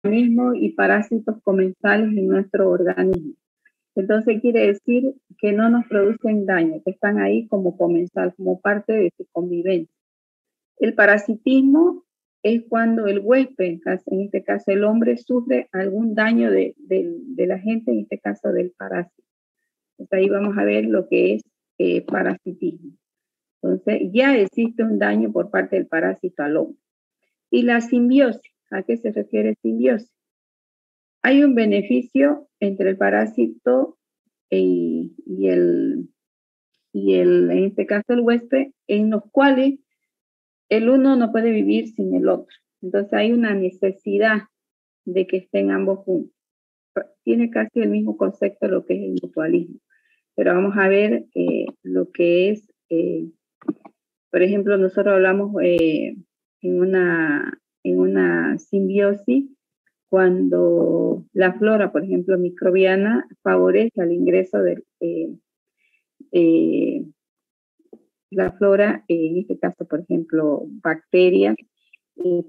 microorganismos y parásitos comensales en nuestro organismo. Entonces quiere decir que no nos producen daño, que están ahí como comensal, como parte de su convivencia. El parasitismo es cuando el huésped, en este caso el hombre, sufre algún daño de la gente, en este caso del parásito. Entonces ahí vamos a ver lo que es parasitismo. Entonces ya existe un daño por parte del parásito al hombre. Y la simbiosis, ¿a qué se refiere simbiosis? Hay un beneficio entre el parásito en este caso el huésped, en los cuales el uno no puede vivir sin el otro. Entonces hay una necesidad de que estén ambos juntos. Tiene casi el mismo concepto lo que es el mutualismo. Pero vamos a ver lo que es, por ejemplo, nosotros hablamos en una simbiosis cuando la flora, por ejemplo, microbiana, favorece el ingreso de la flora, en este caso, por ejemplo, bacterias,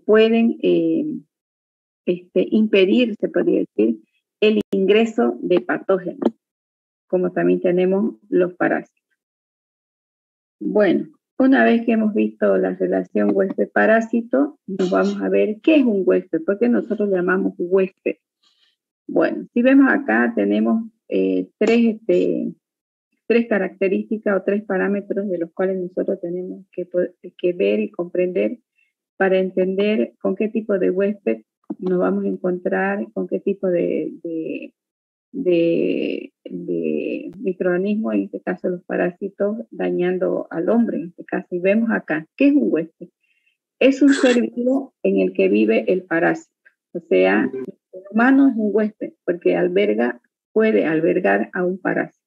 pueden impedir, se podría decir, el ingreso de patógenos, como también tenemos los parásitos. Bueno, una vez que hemos visto la relación huésped-parásito, nos vamos a ver qué es un huésped, porque nosotros llamamos huésped. Bueno, si vemos acá tenemos tres características o tres parámetros de los cuales nosotros tenemos que ver y comprender para entender con qué tipo de huésped nos vamos a encontrar, con qué tipo de microorganismos, en este caso los parásitos, dañando al hombre, en este caso. Y vemos acá, ¿qué es un huésped? Es un ser vivo en el que vive el parásito. O sea, el humano es un huésped porque puede albergar a un parásito.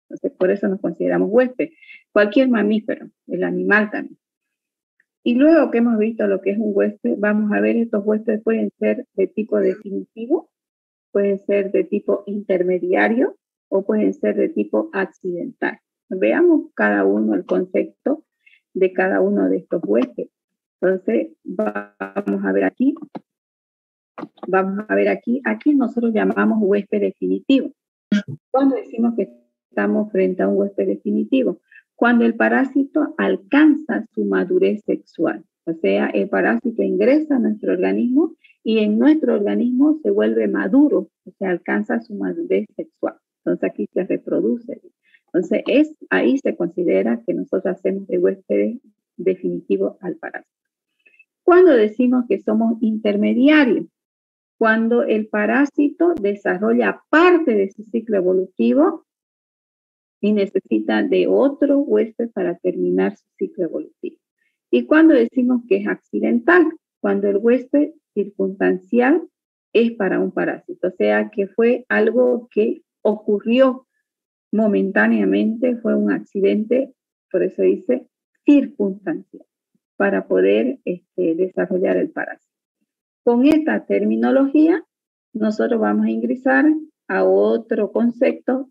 Entonces, por eso nos consideramos huésped. Cualquier mamífero, el animal también. Y luego que hemos visto lo que es un huésped, vamos a ver, estos huéspedes pueden ser de tipo definitivo, pueden ser de tipo intermediario o pueden ser de tipo accidental. Veamos cada uno el concepto de cada uno de estos huéspedes. Entonces, vamos a ver aquí, aquí nosotros llamamos huésped definitivo. Cuando decimos que estamos frente a un huésped definitivo, cuando el parásito alcanza su madurez sexual, o sea, el parásito ingresa a nuestro organismo y en nuestro organismo se vuelve maduro, o sea, alcanza su madurez sexual. Entonces aquí se reproduce. Entonces ahí se considera que nosotros hacemos de huésped definitivo al parásito. Cuando decimos que somos intermediarios, cuando el parásito desarrolla parte de su ciclo evolutivo y necesita de otro huésped para terminar su ciclo evolutivo. Y cuando decimos que es accidental, cuando el huésped circunstancial es para un parásito, o sea que fue algo que ocurrió momentáneamente, fue un accidente, por eso dice circunstancial, para poder desarrollar el parásito. Con esta terminología, nosotros vamos a ingresar a otro concepto,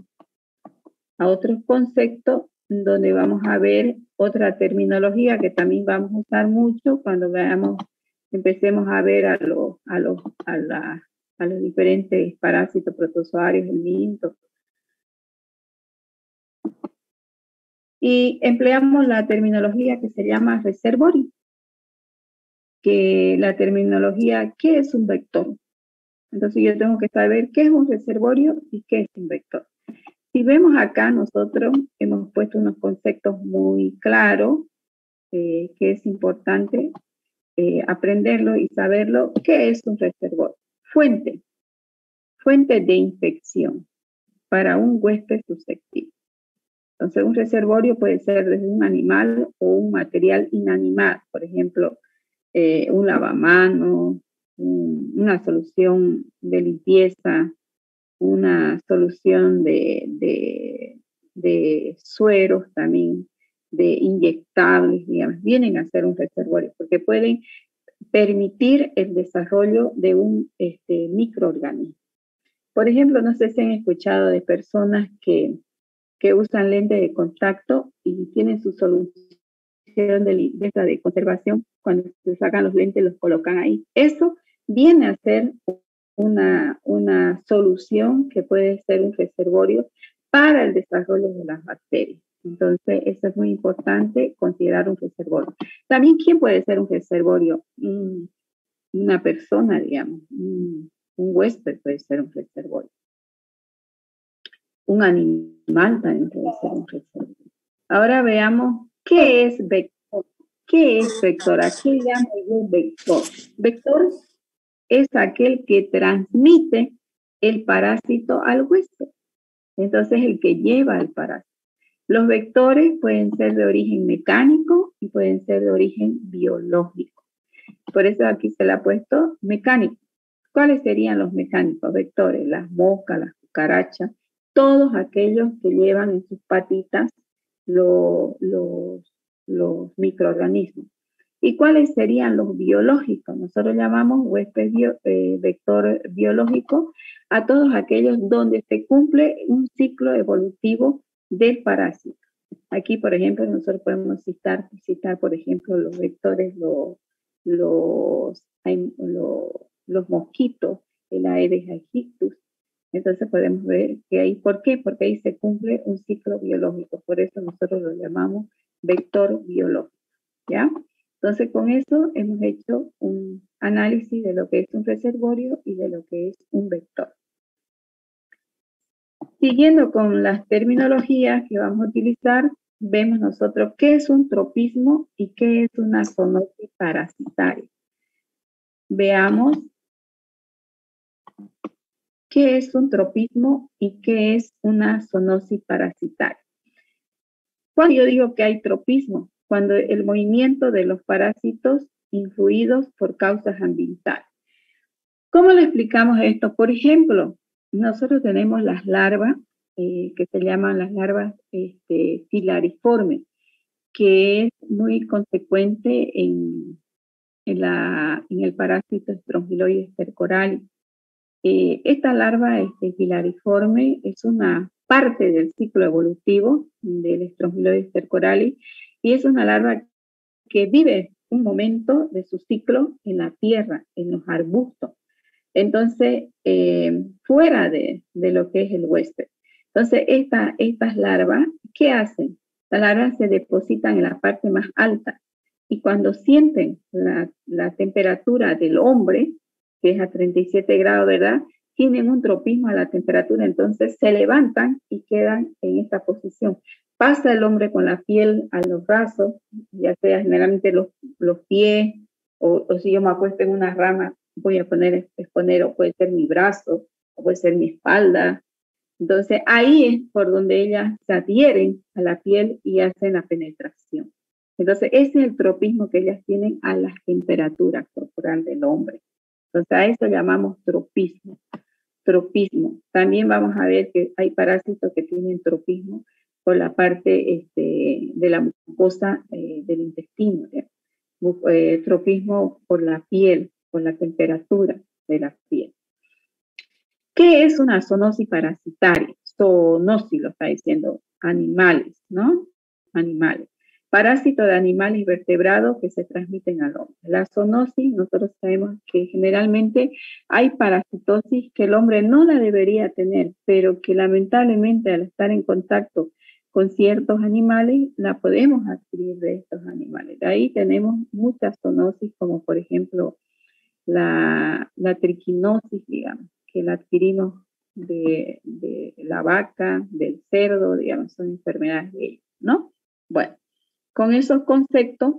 donde vamos a ver otra terminología que también vamos a usar mucho cuando empecemos a ver a los diferentes parásitos protozoarios, el minto. Y empleamos la terminología que se llama reservorio, que la terminología, ¿qué es un vector? Entonces yo tengo que saber qué es un reservorio y qué es un vector. Si vemos acá, nosotros hemos puesto unos conceptos muy claros, que es importante aprenderlo y saberlo. ¿Qué es un reservorio? Fuente de infección para un huésped susceptible. Entonces, un reservorio puede ser desde un animal o un material inanimado, por ejemplo, un lavamanos, una solución de limpieza, una solución de sueros también, de inyectables, digamos, vienen a ser un reservorio, porque pueden permitir el desarrollo de un microorganismo. Por ejemplo, no sé si han escuchado de personas que usan lentes de contacto y tienen su solución de conservación, cuando se sacan los lentes los colocan ahí. Eso viene a ser una solución que puede ser un reservorio para el desarrollo de las bacterias. Entonces, eso es muy importante, considerar un reservorio. También, ¿quién puede ser un reservorio? Una persona, digamos, un huésped puede ser un reservorio. Un animal también puede ser un reservorio. Ahora veamos qué es vector. ¿Qué es vector? ¿A qué llamo yo vector? Vector es aquel que transmite el parásito al huésped. Entonces, el que lleva el parásito. Los vectores pueden ser de origen mecánico y pueden ser de origen biológico. Por eso aquí se le ha puesto mecánico. ¿Cuáles serían los mecánicos vectores? Las moscas, las cucarachas, todos aquellos que llevan en sus patitas los microorganismos. ¿Y cuáles serían los biológicos? Nosotros llamamos vector biológico a todos aquellos donde se cumple un ciclo evolutivo del parásito. Aquí, por ejemplo, nosotros podemos citar por ejemplo, los vectores, los mosquitos, el Aedes aegyptus. Entonces podemos ver que ahí, ¿por qué? Porque ahí se cumple un ciclo biológico. Por eso nosotros lo llamamos vector biológico, ¿ya? Entonces con eso hemos hecho un análisis de lo que es un reservorio y de lo que es un vector. Siguiendo con las terminologías que vamos a utilizar, vemos nosotros qué es un tropismo y qué es una zoonosis parasitaria. Veamos qué es un tropismo y qué es una zoonosis parasitaria. Cuando yo digo que hay tropismo, cuando el movimiento de los parásitos influidos por causas ambientales. ¿Cómo le explicamos esto? Por ejemplo, nosotros tenemos las larvas, que se llaman las larvas filariformes, que es muy consecuente en el parásito Strongyloides stercorali. Esta larva filariforme es una parte del ciclo evolutivo del Strongyloides stercorali y es una larva que vive un momento de su ciclo en la tierra, en los arbustos. Entonces, fuera de lo que es el huésped. Entonces, estas larvas, ¿qué hacen? Las larvas se depositan en la parte más alta y cuando sienten la temperatura del hombre, que es a 37 grados, ¿verdad? Tienen un tropismo a la temperatura, entonces se levantan y quedan en esta posición. Pasa el hombre con la piel a los brazos, ya sea generalmente los pies, o si yo me acuesto en una rama, voy a exponer, o puede ser mi brazo, o puede ser mi espalda. Entonces ahí es por donde ellas se adhieren a la piel y hacen la penetración. Entonces ese es el tropismo que ellas tienen a la temperatura corporal del hombre. Entonces a eso llamamos tropismo. Tropismo. También vamos a ver que hay parásitos que tienen tropismo por la parte de la mucosa del intestino. Tropismo por la piel, por la temperatura de la piel. ¿Qué es una zoonosis parasitaria? Zoonosis lo está diciendo, animales, ¿no? Animales. Parásitos de animales vertebrados que se transmiten al hombre. La zoonosis, nosotros sabemos que generalmente hay parasitosis que el hombre no la debería tener, pero que lamentablemente al estar en contacto con ciertos animales, la podemos adquirir de estos animales. De ahí tenemos muchas zoonosis, como por ejemplo la triquinosis, digamos, que la adquirimos de la vaca, del cerdo, digamos, son enfermedades de ellos, ¿no? Bueno, con esos conceptos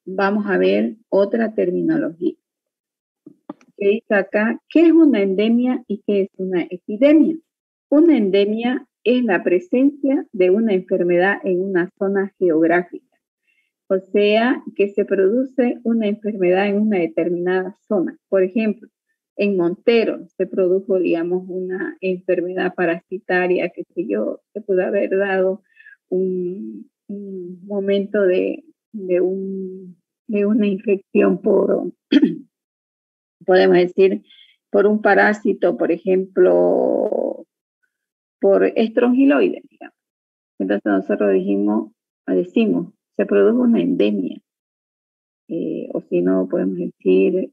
vamos a ver otra terminología. Que dice acá, ¿qué es una endemia y qué es una epidemia? Una endemia es la presencia de una enfermedad en una zona geográfica. O sea, que se produce una enfermedad en una determinada zona. Por ejemplo, en Montero se produjo, digamos, una enfermedad parasitaria, que sé yo, se pudo haber dado un momento de una infección por, podemos decir, por un parásito, por ejemplo, por estrongiloides, digamos. Entonces nosotros decimos, se produjo una endemia. o si no, podemos decir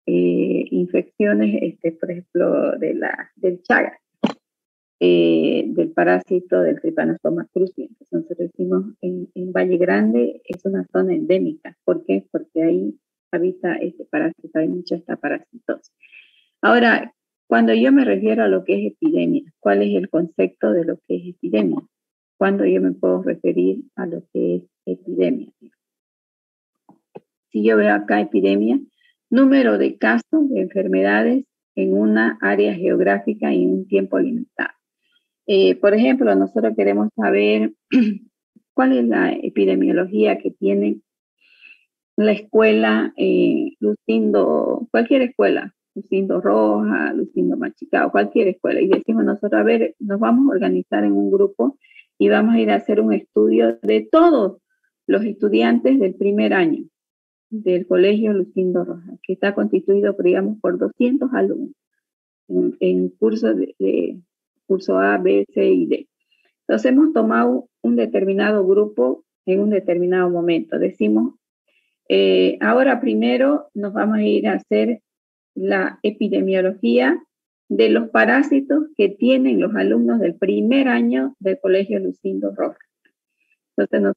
infecciones, por ejemplo, del Chagas, del parásito del Trypanosoma cruzi. Entonces decimos en Valle Grande es una zona endémica. ¿Por qué? Porque ahí habita este parásito, hay mucha esta parasitosis. Ahora, cuando yo me refiero a lo que es epidemia, ¿cuál es el concepto de lo que es epidemia? ¿Cuándo yo me puedo referir a lo que es epidemia? Si yo veo acá epidemia, número de casos de enfermedades en una área geográfica y en un tiempo limitado. Por ejemplo, nosotros queremos saber cuál es la epidemiología que tiene la escuela Lucindo, cualquier escuela, Lucindo Roja, Lucindo Machicao, cualquier escuela. Y decimos nosotros, a ver, nos vamos a organizar en un grupo y vamos a ir a hacer un estudio de todos los estudiantes del primer año del colegio Lucindo Roja, que está constituido, digamos, por 200 alumnos en cursos de curso A, B, C y D. Entonces hemos tomado un determinado grupo en un determinado momento. Decimos, ahora primero nos vamos a ir a hacer la epidemiología de los parásitos que tienen los alumnos del primer año del colegio Lucindo Roja. Entonces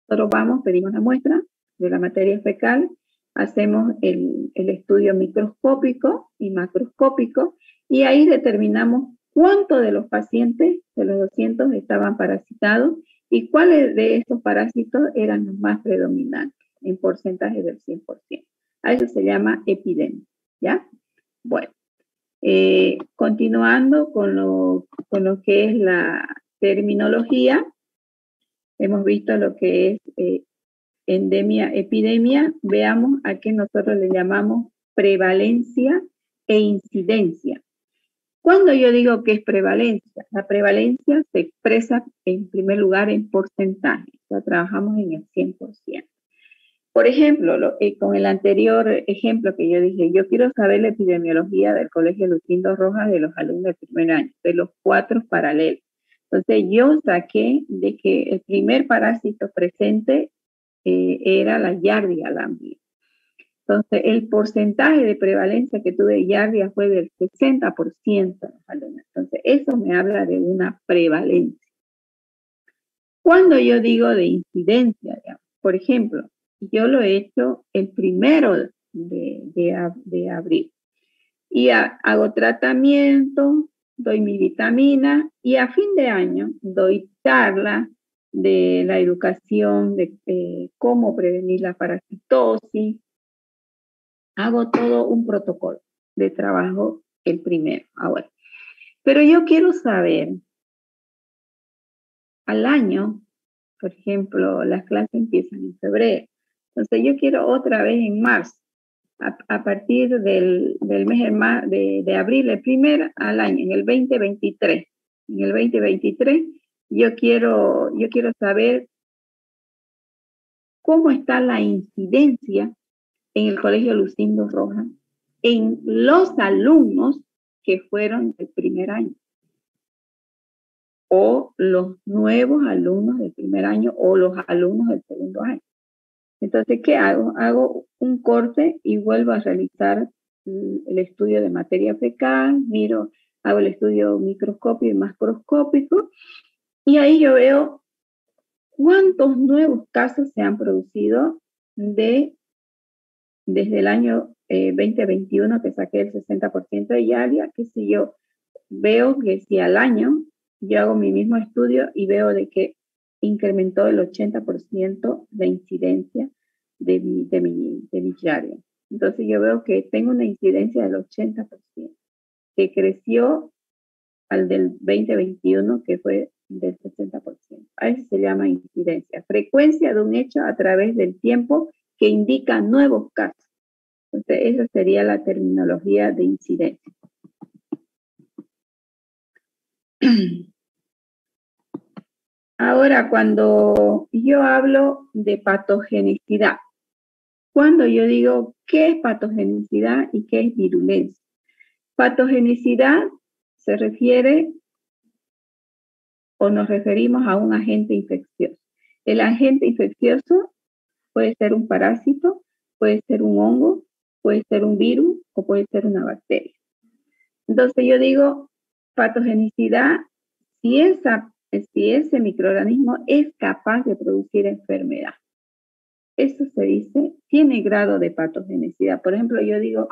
nosotros vamos, pedimos la muestra de la materia fecal, hacemos el estudio microscópico y macroscópico y ahí determinamos cuántos de los pacientes, de los 200, estaban parasitados y cuáles de estos parásitos eran los más predominantes en porcentaje del 100%. A eso se llama epidemia, ¿ya? Bueno, continuando con lo que es la terminología, hemos visto lo que es endemia, epidemia, veamos a qué nosotros le llamamos prevalencia e incidencia. Cuando yo digo que es prevalencia, la prevalencia se expresa en primer lugar en porcentaje, o sea, trabajamos en el 100%. Por ejemplo, con el anterior ejemplo que yo dije, yo quiero saber la epidemiología del Colegio Lucindo Rojas de los alumnos del primer año, de los 4 paralelos. Entonces yo saqué de que el primer parásito presente era la Giardia lamblia. Entonces, el porcentaje de prevalencia que tuve de Giardia fue del 60% de los alumnos. Entonces, eso me habla de una prevalencia. Cuando yo digo de incidencia, digamos, por ejemplo, yo lo he hecho el 1 de abril y hago tratamiento, doy mi vitamina y a fin de año doy charla de la educación, de cómo prevenir la parasitosis. Hago todo un protocolo de trabajo el primero, ahora. Pero yo quiero saber, al año, por ejemplo, las clases empiezan en febrero. Entonces yo quiero otra vez en marzo, a partir del mes de abril, el primer al año, en el 2023. En el 2023 yo quiero saber cómo está la incidencia en el Colegio Lucindo Rojas en los alumnos que fueron del primer año o los nuevos alumnos del primer año o los alumnos del segundo año. Entonces, ¿qué hago? Hago un corte y vuelvo a realizar el estudio de materia fecal, hago el estudio microscópico y macroscópico y ahí yo veo cuántos nuevos casos se han producido desde el año 2021 que saqué el 60% de Giardia, qué sé yo, veo que si al año yo hago mi mismo estudio y veo de que incrementó el 80% la incidencia de mi Giardia. Entonces yo veo que tengo una incidencia del 80%, que creció al del 2021, que fue del 60%. A eso se llama incidencia. Frecuencia de un hecho a través del tiempo que indica nuevos casos. Entonces, esa sería la terminología de incidencia. Ahora, cuando yo hablo de patogenicidad, cuando yo digo qué es patogenicidad y qué es virulencia. Patogenicidad se refiere o nos referimos a un agente infeccioso. El agente infeccioso Puede ser un parásito, puede ser un hongo, puede ser un virus o puede ser una bacteria. Entonces yo digo, patogenicidad, si ese microorganismo es capaz de producir enfermedad. Eso se dice, tiene grado de patogenicidad. Por ejemplo, yo digo,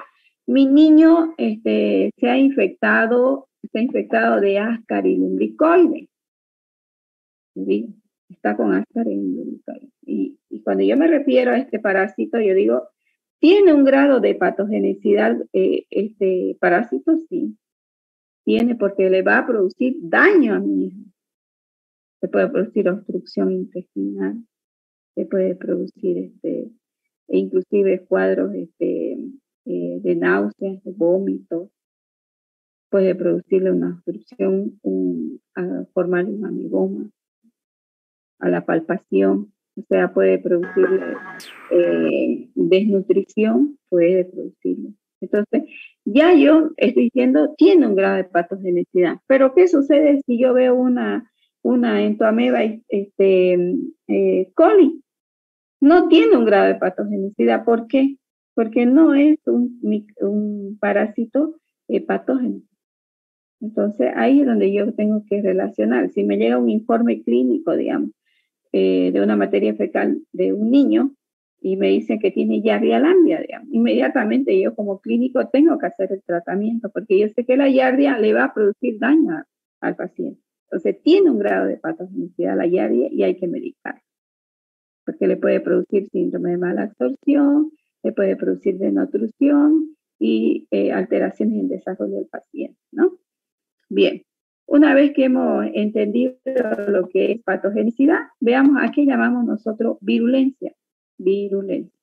mi niño se ha infectado de Ascaris lumbricoides. ¿Sí? Está con Ascaris lumbricoides. Y cuando yo me refiero a este parásito, yo digo, ¿tiene un grado de patogenicidad este parásito? Sí. Tiene, porque le va a producir daño a mi hijo. Se puede producir obstrucción intestinal, se puede producir inclusive cuadros de náuseas, de vómitos, puede producirle una obstrucción, formarle un amigoma a la palpación, o sea, puede producirle desnutrición, puede producirle. Entonces, ya yo estoy diciendo, tiene un grado de patogenicidad, pero ¿qué sucede si yo veo una entoameba coli? No tiene un grado de patogenicidad. ¿Por qué? Porque no es un parásito patógeno. Entonces, ahí es donde yo tengo que relacionar. Si me llega un informe clínico, digamos, de una materia fecal de un niño y me dicen que tiene Giardia lamblia, digamos, inmediatamente yo como clínico tengo que hacer el tratamiento porque yo sé que la Giardia le va a producir daño al paciente. Entonces, tiene un grado de patogenicidad la Giardia y hay que medicar, porque le puede producir síndrome de mala absorción, le puede producir desnutrición y alteraciones en el desarrollo del paciente, ¿no? Bien, una vez que hemos entendido lo que es patogenicidad, veamos a qué llamamos nosotros virulencia. Virulencia.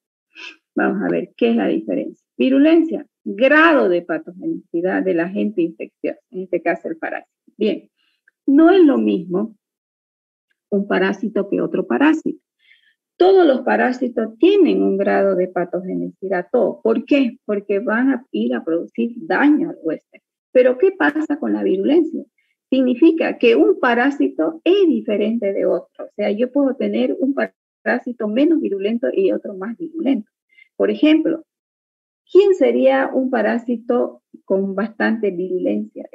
Vamos a ver qué es la diferencia. Virulencia, grado de patogenicidad del agente infeccioso, en este caso el parásito. Bien, no es lo mismo un parásito que otro parásito. Todos los parásitos tienen un grado de patogenicidad, todo. ¿Por qué? Porque van a ir a producir daño al huésped. Pero ¿qué pasa con la virulencia? Significa que un parásito es diferente de otro. O sea, yo puedo tener un parásito menos virulento y otro más virulento. Por ejemplo, ¿quién sería un parásito con bastante virulencia?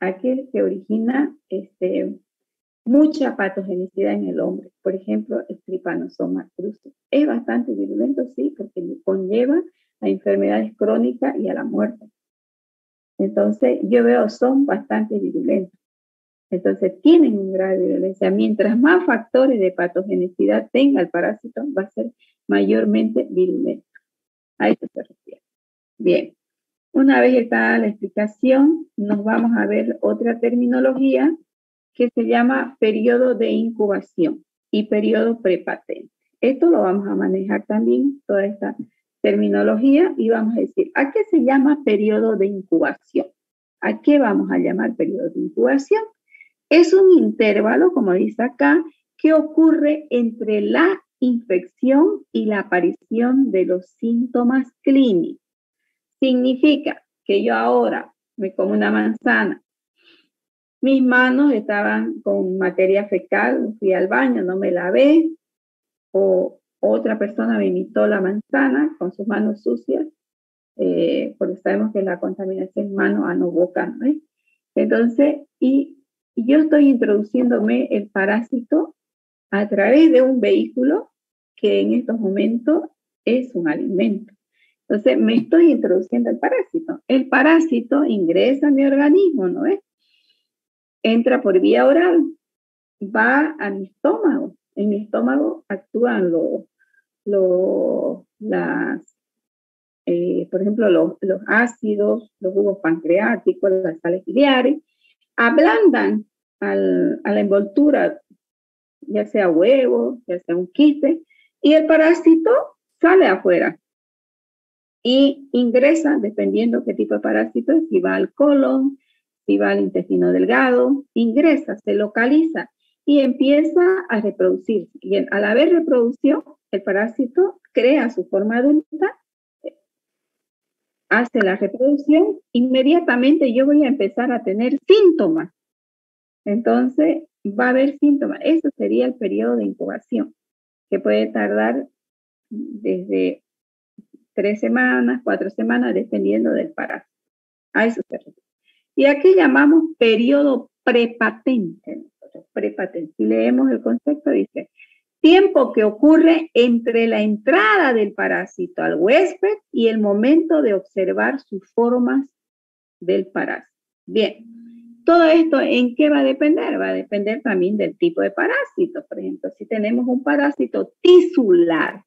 Aquel que origina mucha patogenicidad en el hombre. Por ejemplo, el Trypanosoma cruzi. Es bastante virulento, sí, porque conlleva a enfermedades crónicas y a la muerte. Entonces, yo veo, son bastante virulentos. Entonces, tienen un grado de virulencia. Mientras más factores de patogenicidad tenga el parásito, va a ser mayormente virulento. A eso se refiere. Bien. Una vez está la explicación, nos vamos a ver otra terminología que se llama periodo de incubación y periodo prepatente. Esto lo vamos a manejar también, toda esta terminología, y vamos a decir, ¿a qué se llama periodo de incubación? ¿A qué vamos a llamar periodo de incubación? Es un intervalo, como dice acá, que ocurre entre la infección y la aparición de los síntomas clínicos. Significa que yo ahora me como una manzana, mis manos estaban con materia fecal, fui al baño, no me lavé, o otra persona me imitó la manzana con sus manos sucias, porque sabemos que la contaminación es mano, ano, boca, ¿no? Entonces, y yo estoy introduciéndome el parásito a través de un vehículo que en estos momentos es un alimento. Entonces, me estoy introduciendo el parásito. El parásito ingresa a mi organismo, ¿no es? Entra por vía oral, va a mi estómago. En mi estómago actúan por ejemplo, los ácidos, los jugos pancreáticos, las sales biliares, ablandan a la envoltura, ya sea huevo, ya sea un quiste, y el parásito sale afuera y ingresa, dependiendo qué tipo de parásito es, si va al colon, si va al intestino delgado, ingresa, se localiza y empieza a reproducirse. Y al haber reproducción, el parásito crea su forma adulta, hace la reproducción, inmediatamente yo voy a empezar a tener síntomas. Entonces, va a haber síntomas. Eso sería el periodo de incubación, que puede tardar desde 3 semanas, 4 semanas, dependiendo del parásito. A eso se refiere. Y aquí llamamos periodo prepatente. Prepatente. Si leemos el concepto, dice, tiempo que ocurre entre la entrada del parásito al huésped y el momento de observar sus formas del parásito. Bien, todo esto ¿en qué va a depender? Va a depender también del tipo de parásito. Por ejemplo, si tenemos un parásito tisular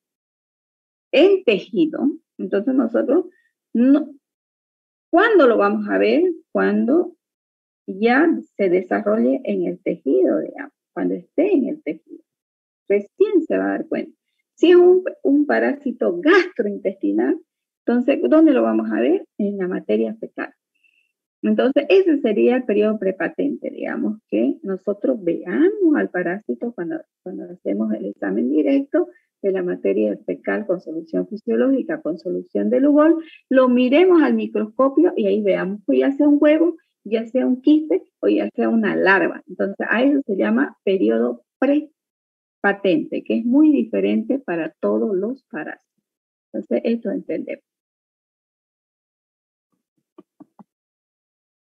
en tejido, entonces nosotros, no, ¿cuándo lo vamos a ver? Cuando ya se desarrolle en el tejido, digamos, cuando esté en el tejido. Recién se va a dar cuenta. Si es un parásito gastrointestinal, entonces, ¿dónde lo vamos a ver? En la materia fecal. Entonces, ese sería el periodo prepatente, digamos, que nosotros veamos al parásito cuando hacemos el examen directo de la materia fecal con solución fisiológica, con solución de Lugol, lo miremos al microscopio y ahí veamos, pues ya sea un huevo, ya sea un quiste o ya sea una larva. Entonces, a eso se llama periodo prepatente, que es muy diferente para todos los parásitos. Entonces, esto entendemos.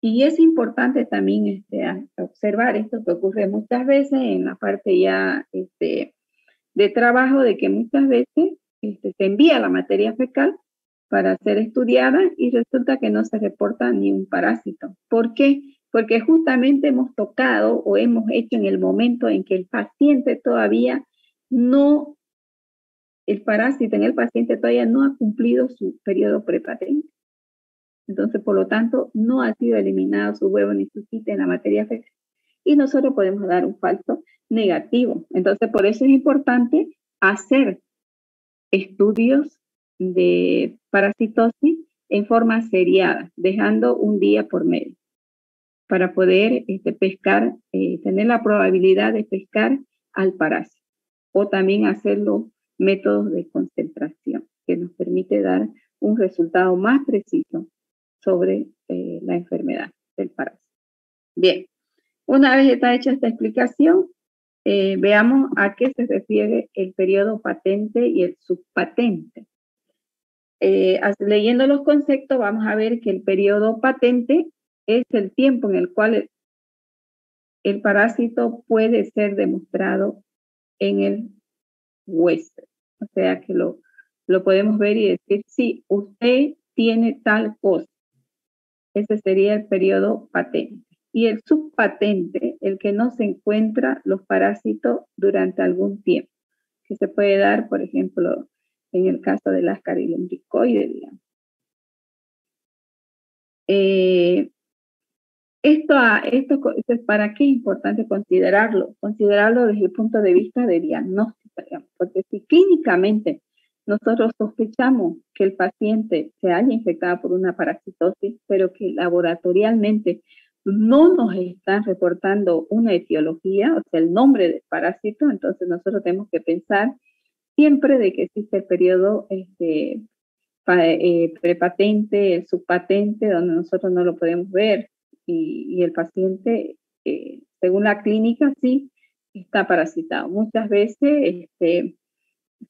Y es importante también observar esto que ocurre muchas veces en la parte ya de trabajo, de que muchas veces se envía la materia fecal para ser estudiada y resulta que no se reporta ni un parásito. ¿Por qué? Porque justamente hemos tocado o hemos hecho en el momento en que el paciente todavía no, el parásito en el paciente todavía no ha cumplido su periodo prepatente. Entonces, por lo tanto, no ha sido eliminado su huevo ni su quiste en la materia fecal. Y nosotros podemos dar un falso negativo. Entonces, por eso es importante hacer estudios de parasitosis en forma seriada, dejando un día por medio, para poder pescar, tener la probabilidad de pescar al parásito. O también hacer los métodos de concentración, que nos permite dar un resultado más preciso sobre la enfermedad del parásito. Bien, una vez está hecha esta explicación, veamos a qué se refiere el periodo patente y el subpatente. Leyendo los conceptos, vamos a ver que el periodo patente es el tiempo en el cual el parásito puede ser demostrado en el huésped. O sea que lo podemos ver y decir, sí, usted tiene tal cosa. Ese sería el periodo patente. Y el subpatente, el que no se encuentra los parásitos durante algún tiempo, que se puede dar, por ejemplo, en el caso del ascarilombricoide, digamos. Esto ¿para qué es importante considerarlo? Considerarlo desde el punto de vista de diagnóstico, digamos, porque si clínicamente nosotros sospechamos que el paciente se haya infectado por una parasitosis, pero que laboratorialmente no nos están reportando una etiología, o sea, el nombre del parásito, entonces nosotros tenemos que pensar siempre de que existe el periodo prepatente, el subpatente, donde nosotros no lo podemos ver y el paciente, según la clínica, sí está parasitado. Muchas veces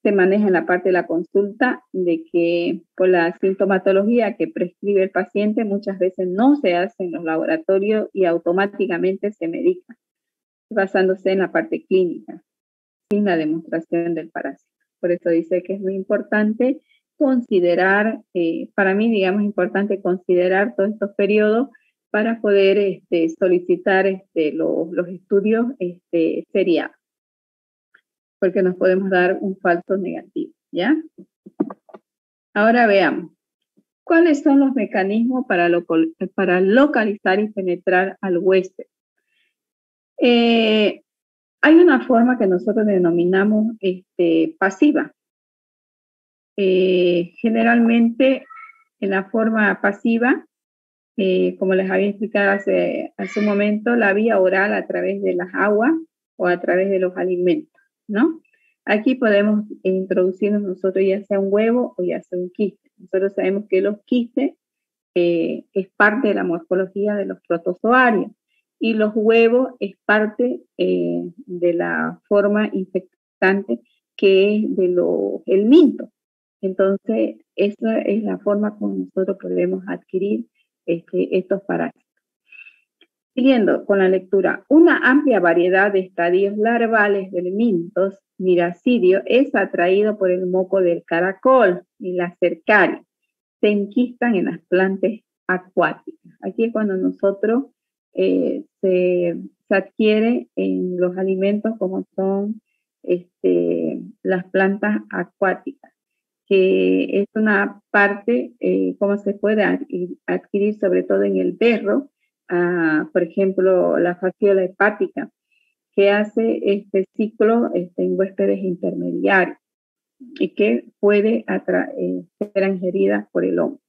se maneja en la parte de la consulta de que por la sintomatología que prescribe el paciente, muchas veces no se hace en los laboratorios y automáticamente se medica, basándose en la parte clínica, sin la demostración del parásito. Por eso dice que es muy importante considerar, para mí, digamos, importante considerar todos estos periodos para poder solicitar los estudios seriados, porque nos podemos dar un falso negativo, ¿ya? Ahora veamos, ¿cuáles son los mecanismos para localizar y penetrar al huésped? Hay una forma que nosotros denominamos pasiva. Generalmente, en la forma pasiva, como les había explicado hace un momento, la vía oral a través de las aguas o a través de los alimentos, ¿no? Aquí podemos introducirnos nosotros ya sea un huevo o ya sea un quiste. Nosotros sabemos que los quistes es parte de la morfología de los protozoarios y los huevos es parte de la forma infectante que es de los helmintos. Entonces, esa es la forma como nosotros podemos adquirir estos parásitos. Siguiendo con la lectura, una amplia variedad de estadios larvales de helmintos miracidio es atraído por el moco del caracol y la cercaria. Se enquistan en las plantas acuáticas. Aquí es cuando nosotros se adquiere en los alimentos como son las plantas acuáticas, que es una parte, como se puede adquirir sobre todo en el perro, por ejemplo, la fasciola hepática, que hace este ciclo en huéspedes intermediarios y que puede ser ingerida por el hombre.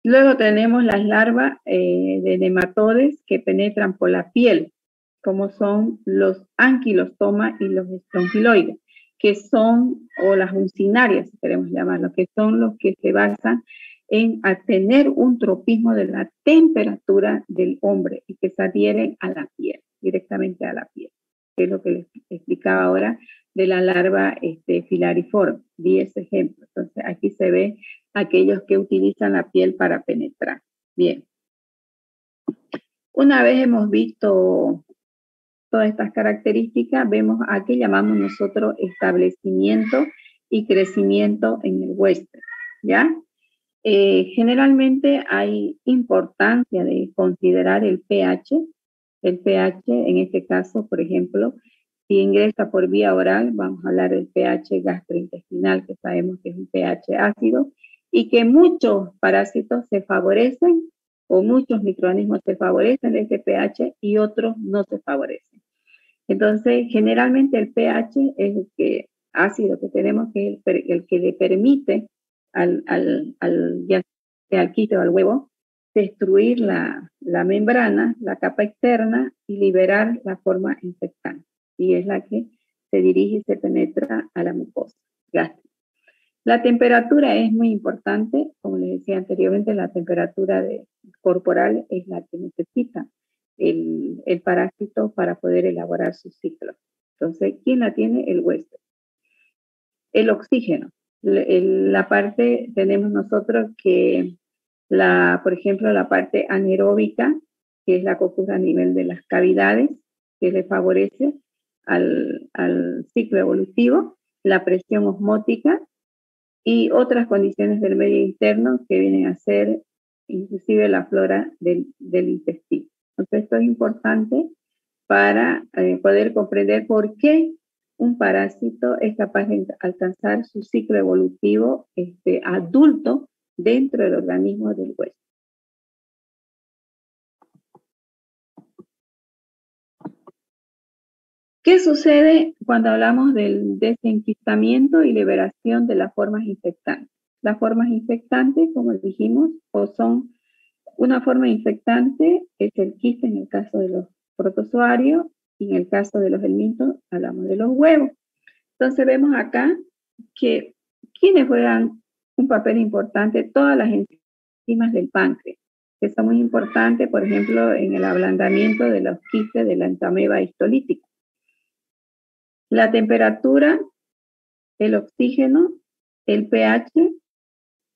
Luego tenemos las larvas de nematodes que penetran por la piel, como son los anquilostoma y los estrongiloides, que son, o las uncinarias, si queremos llamarlo, que son los que se basan en tener un tropismo de la temperatura del hombre y que se adhieren a la piel, directamente a la piel, que es lo que les explicaba ahora de la larva filariforme. 10 ejemplos. Entonces, aquí se ve aquellos que utilizan la piel para penetrar. Bien. Una vez hemos visto todas estas características, vemos a qué llamamos nosotros establecimiento y crecimiento en el huésped, ¿ya? Generalmente hay importancia de considerar el pH. El pH, en este caso, por ejemplo, si ingresa por vía oral, vamos a hablar del pH gastrointestinal, que sabemos que es un pH ácido, y que muchos parásitos se favorecen, o muchos microorganismos se favorecen de ese pH y otros no se favorecen. Entonces, generalmente el pH es el que, ácido que tenemos, que es el que le permite ya sea al quiste o al huevo, destruir la membrana, la capa externa y liberar la forma infectante. Y es la que se dirige y se penetra a la mucosa gástrica. La temperatura es muy importante, como les decía anteriormente, la temperatura corporal es la que necesita el parásito para poder elaborar su ciclo. Entonces, ¿quién la tiene? El huésped. El oxígeno. La parte, tenemos nosotros que, por ejemplo, la parte anaeróbica, que es la que ocurre a nivel de las cavidades, que le favorece al ciclo evolutivo, la presión osmótica y otras condiciones del medio interno que vienen a ser inclusive la flora del intestino. Entonces, esto es importante para poder comprender por qué un parásito es capaz de alcanzar su ciclo evolutivo adulto dentro del organismo del huésped. ¿Qué sucede cuando hablamos del desenquistamiento y liberación de las formas infectantes? Las formas infectantes, como dijimos, o son una forma infectante, es el quiste en el caso de los protozoarios, y en el caso de los helmintos hablamos de los huevos. Entonces vemos acá que quienes juegan un papel importante, todas las enzimas del páncreas, que son muy importantes, por ejemplo, en el ablandamiento de los quistes de la entameba histolítica. La temperatura, el oxígeno, el pH,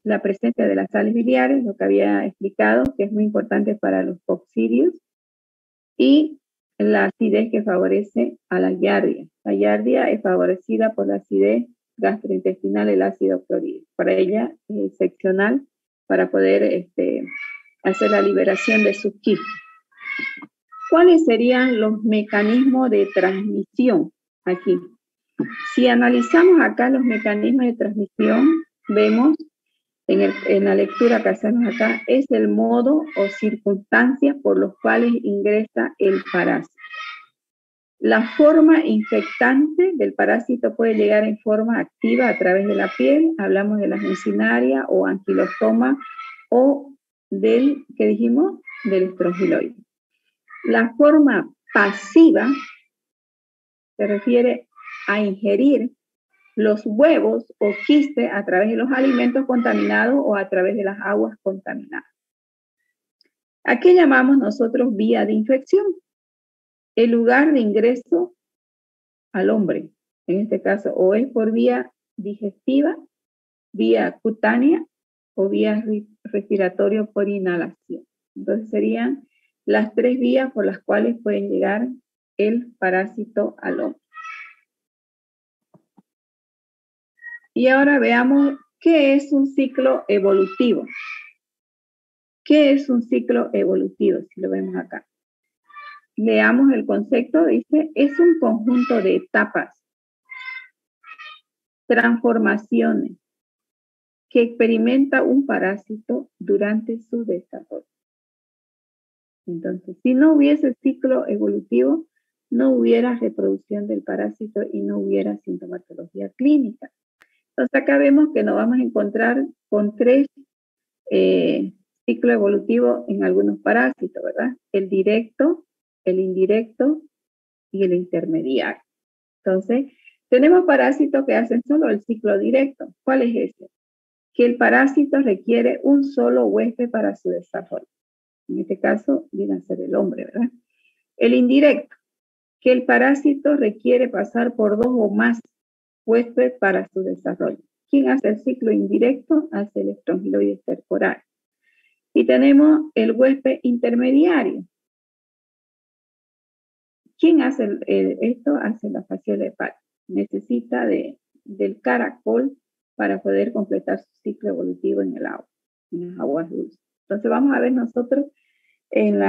la presencia de las sales biliares, lo que había explicado, que es muy importante para los coccidios, y la acidez que favorece a la giardia. La giardia es favorecida por la acidez gastrointestinal, el ácido clorhídrico. Para ella es excepcional para poder hacer la liberación de sus quistes. ¿Cuáles serían los mecanismos de transmisión aquí? Si analizamos acá los mecanismos de transmisión, vemos en la lectura que hacemos acá, es el modo o circunstancias por los cuales ingresa el parásito. La forma infectante del parásito puede llegar en forma activa a través de la piel, hablamos de las uncinarias o anquilostoma, o del, ¿qué dijimos? Del estrongiloide. La forma pasiva se refiere a ingerir los huevos o quistes a través de los alimentos contaminados o a través de las aguas contaminadas. ¿A qué llamamos nosotros vía de infección? El lugar de ingreso al hombre, En este caso, o es por vía digestiva, vía cutánea o vía respiratoria por inhalación. Entonces serían las 3 vías por las cuales pueden llegar el parásito al hombre. Y ahora veamos qué es un ciclo evolutivo. ¿Qué es un ciclo evolutivo? Si lo vemos acá. Leamos el concepto, dice, es un conjunto de etapas, transformaciones que experimenta un parásito durante su desarrollo. Entonces, si no hubiese ciclo evolutivo, no hubiera reproducción del parásito y no hubiera sintomatología clínica. Entonces, acá vemos que nos vamos a encontrar con 3 ciclos evolutivos en algunos parásitos, ¿verdad? El directo, el indirecto y el intermediario. Entonces, tenemos parásitos que hacen solo el ciclo directo. ¿Cuál es ese? Que el parásito requiere un solo huésped para su desarrollo. En este caso, viene a ser el hombre, ¿verdad? El indirecto, que el parásito requiere pasar por 2 o más huéspedes para su desarrollo. ¿Quién hace el ciclo indirecto? Hace el estrongiloide estercoral. Y tenemos el huésped intermediario. ¿Quién hace esto? Hace la fasciola hepática. Necesita del caracol para poder completar su ciclo evolutivo en el agua, en las aguas dulces. Entonces vamos a ver nosotros en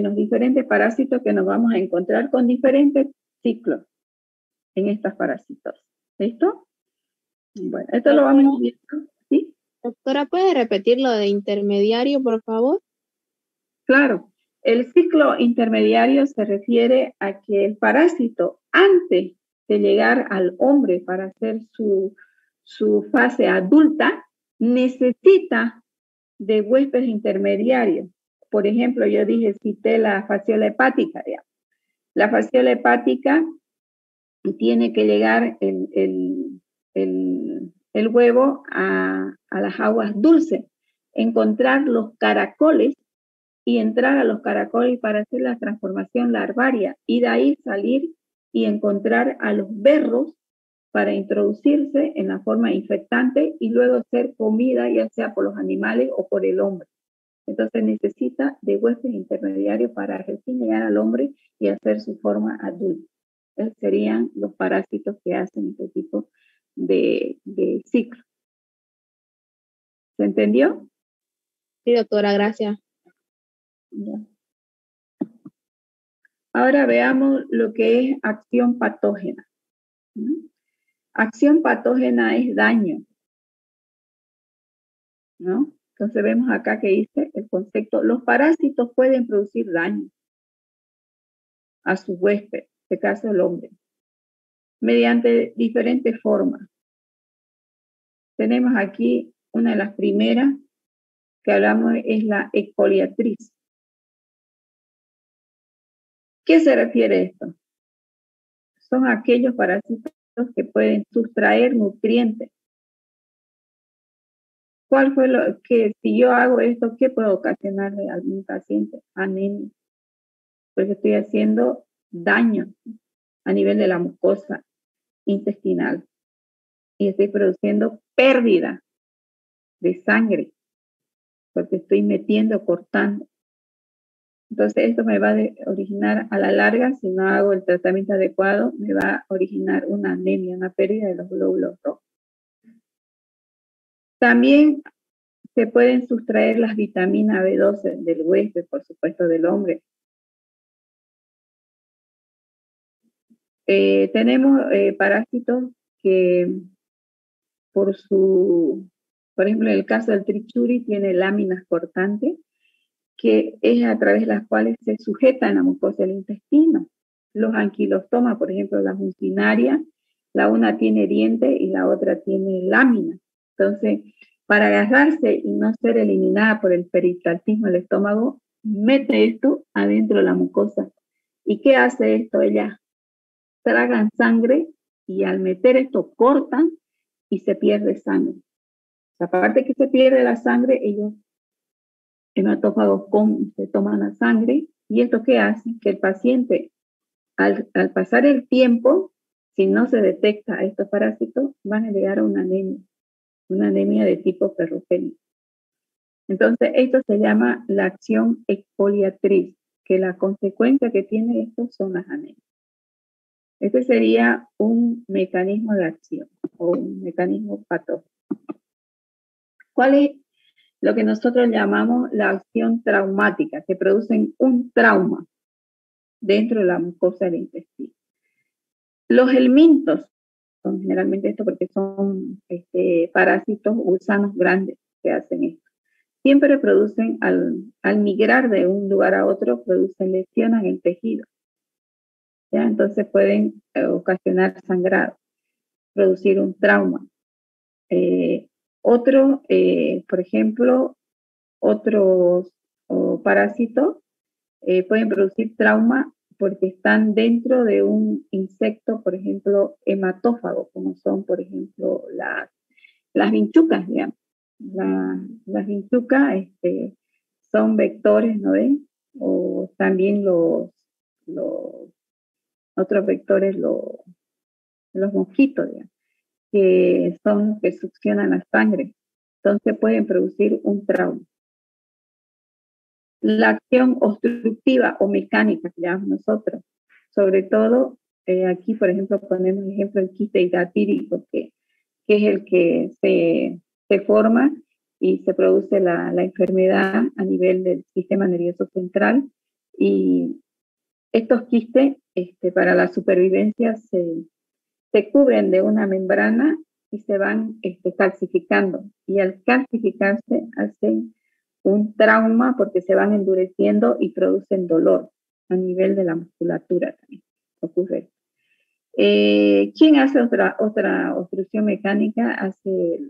los diferentes parásitos que nos vamos a encontrar con diferentes ciclos en estas parásitos. ¿Listo? Bueno, esto lo vamos a ir viendo, ¿sí? Doctora, ¿puede repetir lo de intermediario, por favor? Claro. El ciclo intermediario se refiere a que el parásito, antes de llegar al hombre para hacer su fase adulta, necesita de huéspedes intermediarios. Por ejemplo, yo cité la fasciola hepática. Ya. La fasciola hepática tiene que llegar el huevo a las aguas dulces, encontrar los caracoles y entrar a los caracoles para hacer la transformación larvaria y de ahí salir y encontrar a los berros para introducirse en la forma infectante y luego ser comida ya sea por los animales o por el hombre. Entonces necesita de huéspedes intermediarios para recién llegar al hombre y hacer su forma adulta. Esos serían los parásitos que hacen este tipo de ciclo. ¿Se entendió? Sí, doctora, gracias. Ya. Ahora veamos lo que es acción patógena. ¿No? Acción patógena es daño, ¿no? Entonces vemos acá que dice el concepto, los parásitos pueden producir daño a su huésped, en este caso el hombre, mediante diferentes formas. Tenemos aquí una de las primeras que hablamos es la exfoliatriz. ¿Qué se refiere a esto? Son aquellos parásitos que pueden sustraer nutrientes. ¿Cuál fue lo que, si yo hago esto, qué puede ocasionarle a algún paciente? Anemia. Porque estoy haciendo daño a nivel de la mucosa intestinal y estoy produciendo pérdida de sangre porque estoy metiendo, cortando. Entonces esto me va a originar a la larga, si no hago el tratamiento adecuado, me va a originar una anemia, una pérdida de los glóbulos rojos. También se pueden sustraer las vitaminas B12 del huésped, por supuesto del hombre. Tenemos parásitos que por ejemplo, en el caso del trichuri tiene láminas cortantes, que es a través de las cuales se sujeta en la mucosa del intestino. Los anquilostomas, por ejemplo, la mucinaria, la una tiene diente y la otra tiene lámina. Entonces, para agarrarse y no ser eliminada por el peristaltismo del estómago, mete esto adentro de la mucosa. ¿Y qué hace esto? Ellas tragan sangre y al meter esto cortan y se pierde sangre. Aparte que se pierde la sangre, ellos hematófagos se toman la sangre y esto ¿qué hace? Que el paciente al pasar el tiempo, si no se detecta a estos parásitos, van a llegar a una anemia de tipo ferropénico. Entonces, esto se llama la acción exfoliatriz, que la consecuencia que tiene esto son las anemias. Este sería un mecanismo de acción o un mecanismo patógeno. ¿Cuál es lo que nosotros llamamos la acción traumática, que producen un trauma dentro de la mucosa del intestino? Los helmintos son generalmente esto porque son parásitos gusanos grandes que hacen esto. Siempre producen, al migrar de un lugar a otro, producen lesiones en el tejido. ¿Ya? Entonces pueden ocasionar sangrado, producir un trauma. Por ejemplo, otros parásitos pueden producir trauma porque están dentro de un insecto, por ejemplo, hematófago, como son, por ejemplo, las vinchucas, digamos. Las vinchucas son vectores, ¿no ven? O también los otros vectores, los mosquitos, digamos, que son los que succionan la sangre. Entonces pueden producir un trauma. La acción obstructiva o mecánica que llamamos nosotros, sobre todo aquí, por ejemplo, ponemos el ejemplo del quiste hidratídico, que es el que se forma y se produce la enfermedad a nivel del sistema nervioso central. Y estos quistes, para la supervivencia, se cubren de una membrana y se van calcificando. Y al calcificarse hacen un trauma porque se van endureciendo y producen dolor a nivel de la musculatura también. Ocurre. ¿Quién hace otra obstrucción mecánica? Hace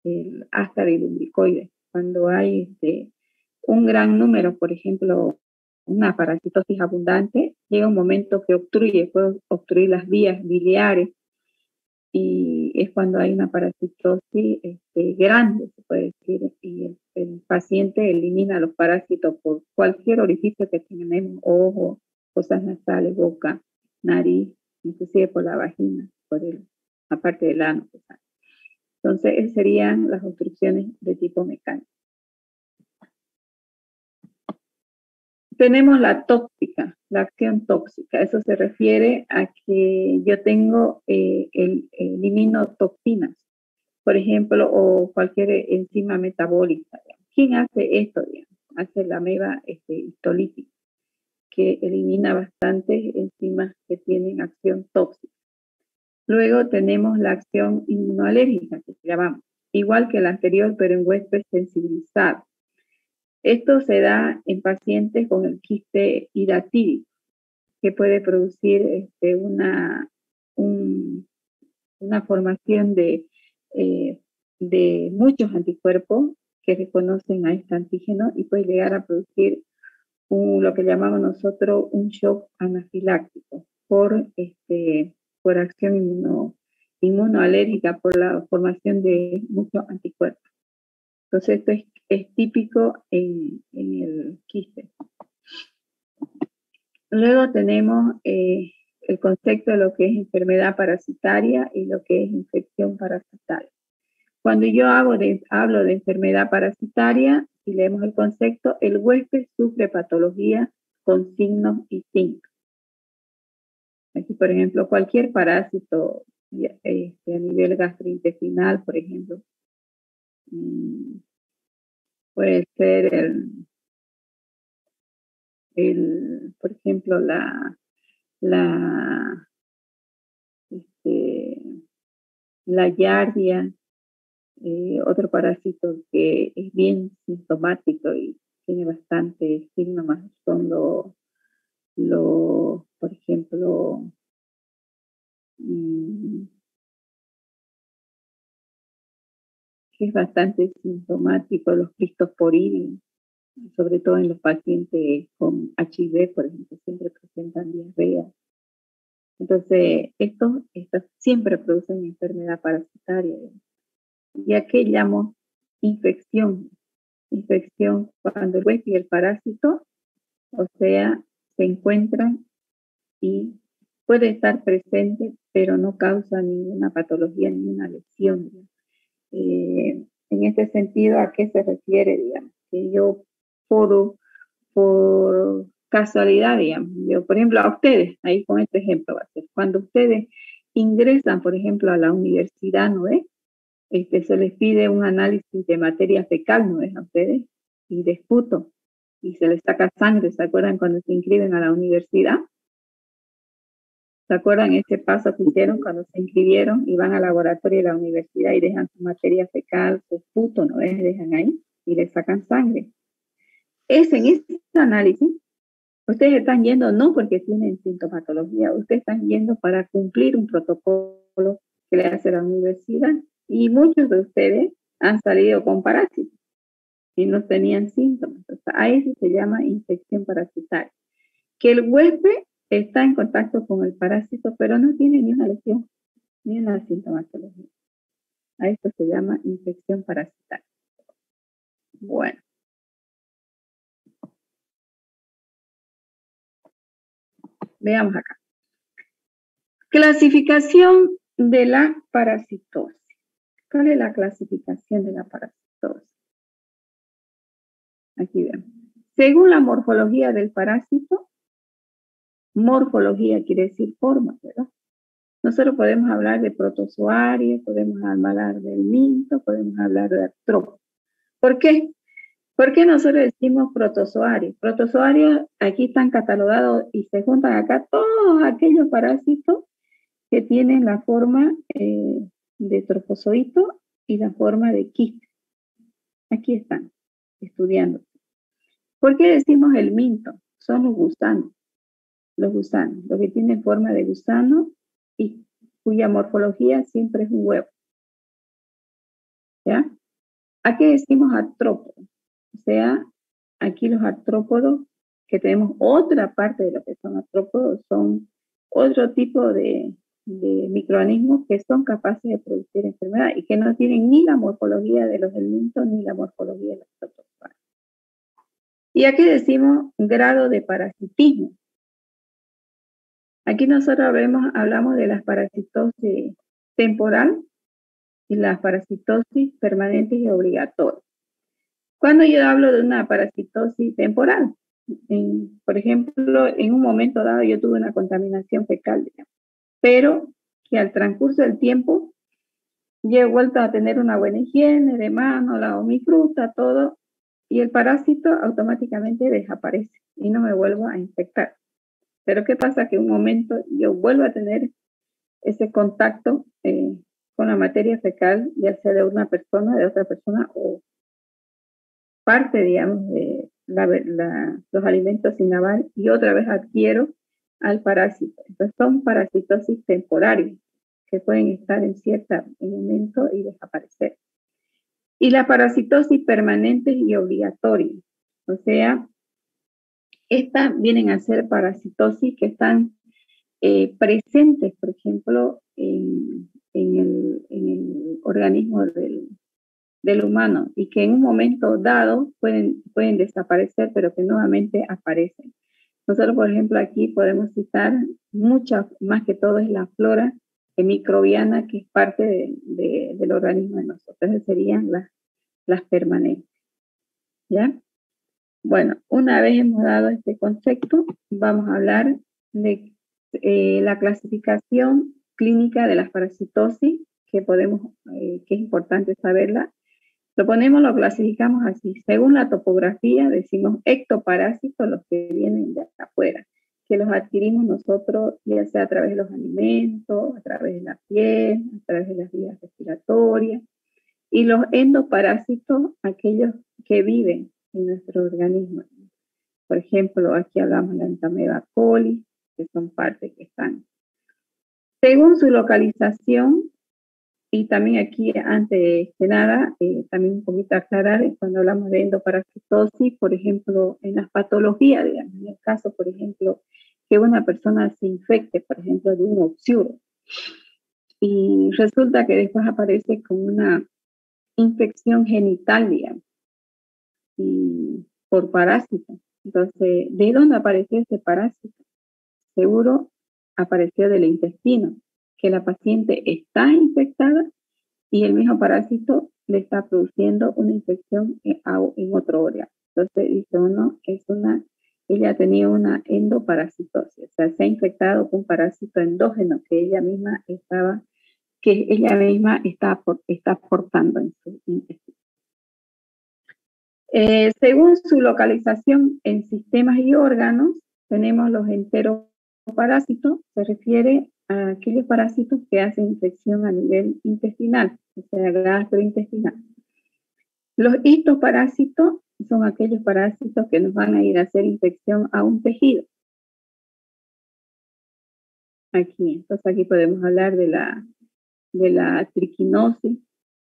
el ácaro y lumbricoide. Cuando hay un gran número, por ejemplo, una parasitosis abundante, llega un momento que puede obstruir las vías biliares, y es cuando hay una parasitosis grande, se puede decir, y el paciente elimina los parásitos por cualquier orificio que tenemos, ojo, fosas nasales, boca, nariz, inclusive por la vagina, la parte del ano. Entonces, esas serían las obstrucciones de tipo mecánico. Tenemos la tóxica, la acción tóxica. Eso se refiere a que yo elimino toxinas, por ejemplo, o cualquier enzima metabólica. ¿Quién hace esto? Hace la ameba histolítica, que elimina bastantes enzimas que tienen acción tóxica. Luego tenemos la acción inmunoalérgica, que se llama igual que la anterior, pero en huésped sensibilizado. Esto se da en pacientes con el quiste hidratídico, que puede producir una formación de muchos anticuerpos que reconocen a este antígeno y puede llegar a producir lo que llamamos nosotros un shock anafiláctico por acción inmunoalérgica, por la formación de muchos anticuerpos. Entonces esto es típico en el quiste. Luego tenemos el concepto de lo que es enfermedad parasitaria y lo que es infección parasitaria. Cuando yo hablo de enfermedad parasitaria, si leemos el concepto, el huésped sufre patología con signos y síntomas. Aquí, por ejemplo, cualquier parásito a nivel gastrointestinal, por ejemplo, puede ser por ejemplo, la giardia, otro parásito que es bien sintomático y tiene bastantes síntomas, son por ejemplo, que es bastante sintomático, los Cryptosporidium, sobre todo en los pacientes con HIV, por ejemplo, siempre presentan diarrea. Entonces, estos siempre producen enfermedad parasitaria. ¿Y a qué llamo infección? Infección cuando el huésped y el parásito O sea, se encuentran y puede estar presente, pero no causa ninguna patología, ninguna lesión. En este sentido, ¿a qué se refiere, digamos? Que yo por casualidad, digamos, yo, por ejemplo, a ustedes, ahí con este ejemplo va a ser, cuando ustedes ingresan, por ejemplo, a la universidad, ¿no es? Se les pide un análisis de materia fecal, ¿no es? A ustedes, y de esputo, y se les saca sangre, ¿se acuerdan cuando se inscriben a la universidad? ¿Se acuerdan ese paso que hicieron cuando se inscribieron y van al laboratorio de la universidad y dejan su materia fecal, su esputo, ¿no es? Dejan ahí y les sacan sangre. En ese análisis, ustedes están yendo no porque tienen sintomatología, ustedes están yendo para cumplir un protocolo que le hace la universidad. Y muchos de ustedes han salido con parásitos y no tenían síntomas. O sea, a eso se llama infección parasitaria. Que el huésped está en contacto con el parásito, pero no tiene ni una lesión, ni una sintomatología. A esto se llama infección parasitaria. Bueno. Veamos acá. Clasificación de la parasitosis. ¿Cuál es la clasificación de la parasitosis? Aquí vemos. Según la morfología del parásito, morfología quiere decir forma, ¿verdad? Nosotros podemos hablar de protozoario, podemos hablar del minto, podemos hablar de artrópodo. ¿Por qué? ¿Por qué nosotros decimos protozoario? Protozoarios aquí están catalogados y se juntan acá todos aquellos parásitos que tienen la forma de trofozoito y la forma de quiste. Aquí están, estudiando. ¿Por qué decimos el minto? Son los gusanos, los que tienen forma de gusano y cuya morfología siempre es un huevo. ¿Ya? ¿A qué decimos artrópodo? O sea, aquí los artrópodos, que tenemos otra parte de lo que son artrópodos, son otro tipo de microorganismos que son capaces de producir enfermedad y que no tienen ni la morfología de los helmintos ni la morfología de los protozoarios. ¿Y aquí decimos grado de parasitismo? Aquí nosotros hablamos de la parasitosis temporal y la parasitosis permanente y obligatoria. Cuando yo hablo de una parasitosis temporal, por ejemplo, en un momento dado yo tuve una contaminación fecal, digamos, pero que al transcurso del tiempo yo he vuelto a tener una buena higiene de mano, lavo mi fruta, todo, y el parásito automáticamente desaparece y no me vuelvo a infectar. Pero ¿qué pasa? Que en un momento yo vuelvo a tener ese contacto con la materia fecal, ya sea de una persona, de otra persona, o parte, digamos, de los alimentos sin lavar, y otra vez adquiero al parásito. Entonces son parasitosis temporarias que pueden estar en cierto momento y desaparecer. Y la parasitosis permanente y obligatoria. O sea, estas vienen a ser parasitosis que están presentes, por ejemplo, en el organismo del humano y que en un momento dado pueden desaparecer, pero que nuevamente aparecen. Nosotros, por ejemplo, aquí podemos citar muchas, más que todo es la flora microbiana que es parte del organismo de nosotros. Esas serían las permanentes. ¿Ya? Bueno, una vez hemos dado este concepto, vamos a hablar de la clasificación clínica de la parasitosis, que es importante saberla. Lo clasificamos así. Según la topografía, decimos ectoparásitos, los que vienen de afuera, que los adquirimos nosotros, ya sea a través de los alimentos, a través de la piel, a través de las vías respiratorias. Y los endoparásitos, aquellos que viven en nuestro organismo. Por ejemplo, aquí hablamos de la Entamoeba coli, que son partes que están. Según su localización, y también aquí, antes de nada, también un poquito aclarar, cuando hablamos de endoparasitosis, por ejemplo, en las patologías, digamos, en el caso, por ejemplo, que una persona se infecte, por ejemplo, de un oxiuro, y resulta que después aparece con una infección genital, digamos, y por parásito, Entonces, ¿de dónde apareció ese parásito? Seguro apareció del intestino, que la paciente está infectada y el mismo parásito le está produciendo una infección en otro órgano. Entonces, dice uno, ella tenía una endoparasitosis, o sea, se ha infectado con un parásito endógeno que ella misma está portando en su intestino. Según su localización en sistemas y órganos, tenemos los enteroparásitos, se refiere a aquellos parásitos que hacen infección a nivel intestinal, o sea, gastrointestinal. Los histoparásitos son aquellos parásitos que nos van a ir a hacer infección a un tejido. Entonces aquí podemos hablar de la triquinosis,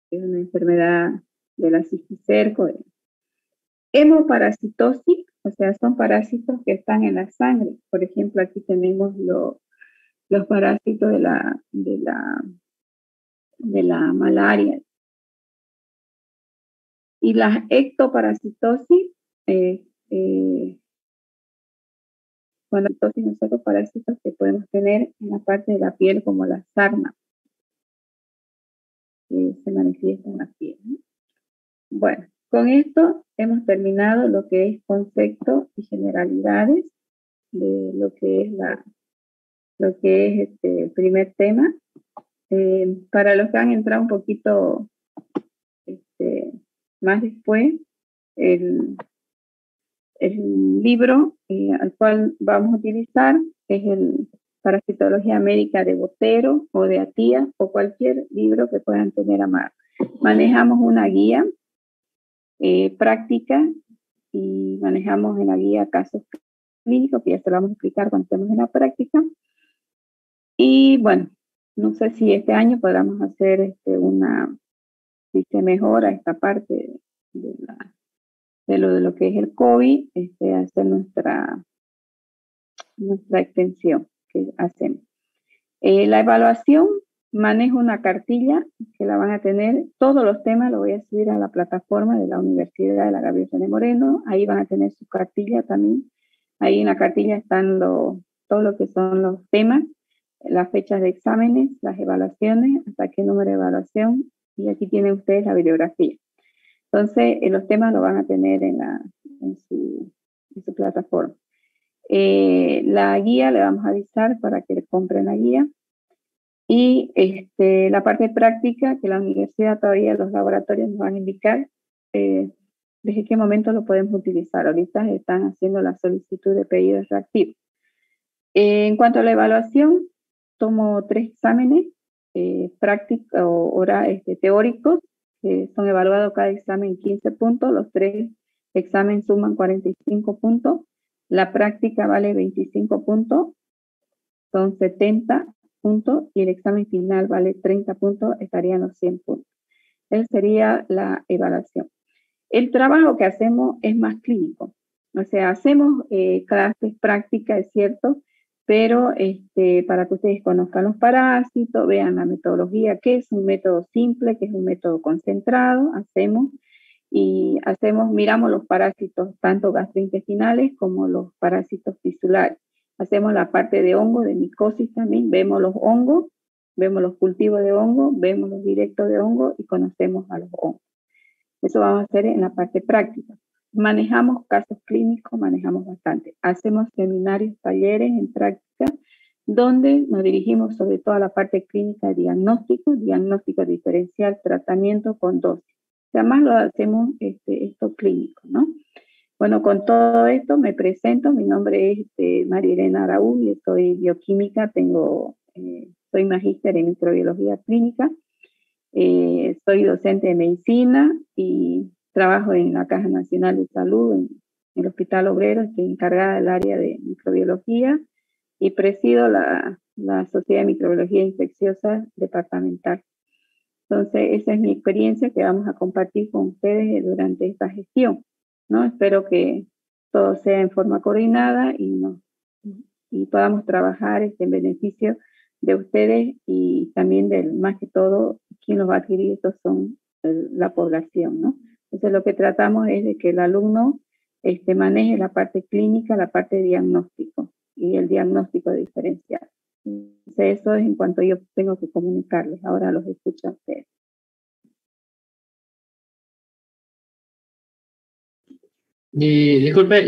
que es una enfermedad de la cisticerco. Hemoparasitosis, o sea, son parásitos que están en la sangre. Por ejemplo, aquí tenemos los parásitos de la malaria. Y la ectoparasitosis, cuando nosotros parásitos que podemos tener en la parte de la piel, como la sarna, que se manifiesta en la piel, ¿no? Bueno, con esto hemos terminado lo que es conceptos y generalidades de lo que es el primer tema. Para los que han entrado un poquito más después, el libro al cual vamos a utilizar es el Parasitología Médica de Botero o de Atía, o cualquier libro que puedan tener a mano. Manejamos una guía práctica y manejamos en la guía casos clínicos, que ya se lo vamos a explicar cuando estemos en la práctica. Y bueno, no sé si este año podamos hacer si se mejora esta parte de lo que es el COVID, hacer nuestra extensión que hacemos. La evaluación, manejo una cartilla que la van a tener, todos los temas los voy a subir a la plataforma de la Universidad de la Gabriel Sané Moreno, ahí van a tener su cartilla también, ahí en la cartilla están todo lo que son los temas, las fechas de exámenes, las evaluaciones, hasta qué número de evaluación, y aquí tienen ustedes la bibliografía. Entonces, los temas lo van a tener en su plataforma. La guía le vamos a avisar para que compren la guía. Y la parte práctica, que la universidad todavía, los laboratorios nos van a indicar desde qué momento lo podemos utilizar. Ahorita están haciendo la solicitud de pedido reactivo. En cuanto a la evaluación, tomo 3 exámenes teóricos, que son evaluados cada examen 15 puntos, los 3 exámenes suman 45 puntos, la práctica vale 25 puntos, son 70 puntos, y el examen final vale 30 puntos, estarían los 100 puntos. Esa sería la evaluación. El trabajo que hacemos es más clínico, o sea, hacemos clases prácticas, es cierto, pero para que ustedes conozcan los parásitos, vean la metodología, que es un método simple, que es un método concentrado, miramos los parásitos tanto gastrointestinales como los parásitos tisulares. Hacemos la parte de hongo, de micosis también, vemos los hongos, vemos los cultivos de hongo, vemos los directos de hongo y conocemos a los hongos. Eso vamos a hacer en la parte práctica. Manejamos casos clínicos, manejamos bastante. Hacemos seminarios, talleres en práctica, donde nos dirigimos sobre todo a la parte clínica de diagnóstico diferencial, tratamiento con dosis. Además lo hacemos esto clínico, ¿no? Bueno, con todo esto me presento. Mi nombre es María Elena Araúz, y soy bioquímica, soy magíster en microbiología clínica, soy docente de medicina y trabajo en la Caja Nacional de Salud, en el Hospital Obrero, estoy encargada del área de microbiología y presido la Sociedad de Microbiología Infecciosa Departamental. Entonces, esa es mi experiencia que vamos a compartir con ustedes durante esta gestión, ¿no? Espero que todo sea en forma coordinada y podamos trabajar en beneficio de ustedes y también más que todo, quien los va a adquirir, estos son la población, ¿no? Entonces, lo que tratamos es de que el alumno maneje la parte clínica, la parte de diagnóstico y el diagnóstico diferencial. Entonces, eso es en cuanto yo tengo que comunicarles. Ahora los escucho a ustedes. Y disculpe,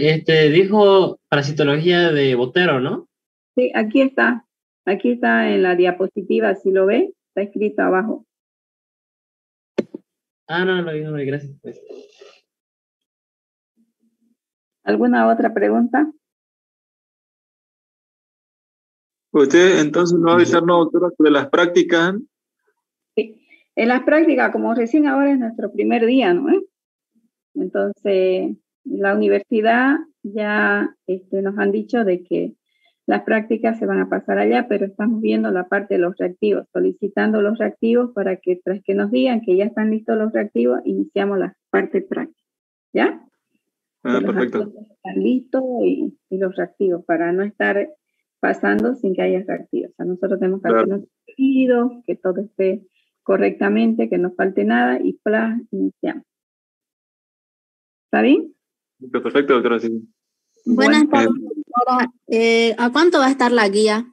dijo parasitología de Botero, ¿no? Sí, aquí está. Aquí está en la diapositiva, si lo ve, está escrito abajo. Ah, no, no, gracias. Pues. ¿Alguna otra pregunta? Usted entonces no va a avisarnos, doctora, sobre las prácticas. Sí. En las prácticas, como recién ahora es nuestro primer día, ¿no? Entonces, la universidad ya nos han dicho de que las prácticas se van a pasar allá, pero estamos viendo la parte de los reactivos, solicitando los reactivos para que tras que nos digan que ya están listos los reactivos, iniciamos la parte práctica, ¿ya? Ah, que perfecto. los asientos están listos y los reactivos, para no estar pasando sin que haya reactivos. O sea, nosotros tenemos que hacer nuestros pedidos, que todo esté correctamente, que no falte nada, y iniciamos. ¿Está bien? Perfecto, doctora. Sí. Buenas tardes, doctora. ¿A cuánto va a estar la guía?